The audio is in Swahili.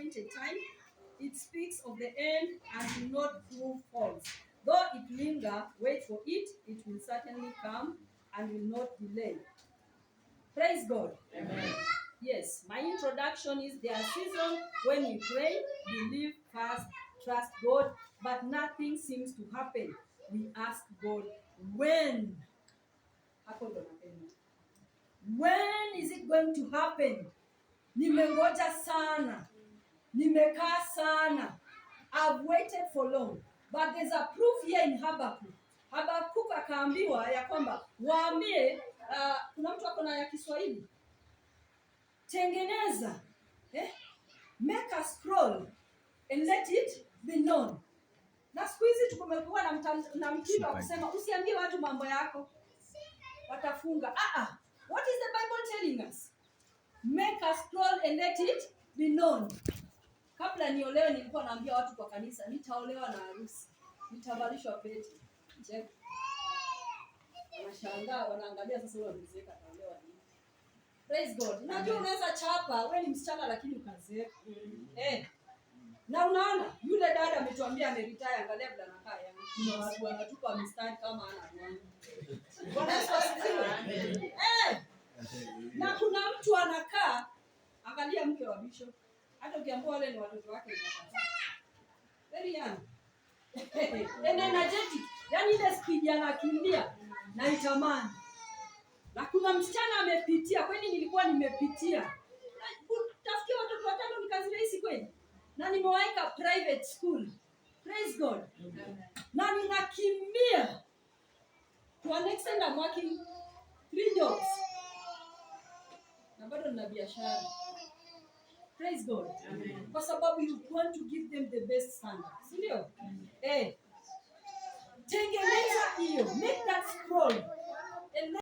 appointed time. It speaks of the end and will not prove false. Though it linger, wait for it. It will certainly come and will not delay. Praise God. Amen. Yes, my introduction is there are seasons when we pray, believe, fast, trust God, but nothing seems to happen. We ask God, when? When is it going to happen? Nimengoja sana. Nimekaa sana. I've waited for long. But there's a proof here in Habakkuk. Habakkuk akaambiwa ya kwamba waambie, kuna mtu ako na ya Kiswahili, tengeneza, make a scroll and let it be known. Na siku hizi tumekuwa na mtindo wa kusema usiambie watu mambo yako, watafunga. What is the Bible telling us? Make a scroll and let it be known. Kabla niolewe nilikuwa naambia watu kwa kanisa, nitaolewa na harusi, nitavalishwa pete. Check. Wanashangaa, wanaangalia sasa wewe umezeeka utaolewa nini? Praise God. Unajua unaweza chapa, wewe ni msichana lakini ukazeeka. Na unaona yule dada ametuambia ameretire, angalia vile anakaa yani. Kuna watu wanatupa mistari kama ana mwana. Bwana Yesu asifiwe. Na kuna mtu anakaa, angalia mke wa bishop. Hata ukiambiwa wale ni watoto wake unakataa. Very young. Energetic. Yaani ile speed anakimbia na itamani. Na kuna msichana amepitia, kwani nilikuwa nimepitia. Tafikia watoto watano ni kazi rahisi kweli? Na nimewaika private school. Praise God. Na ninakimbia. To an extent I'm working 3 jobs. Na bado nina biashara. Praise God. Amen. Kwa sababu you want to give them the best standard. Si ndio? Tengeneza hiyo. Make that scroll.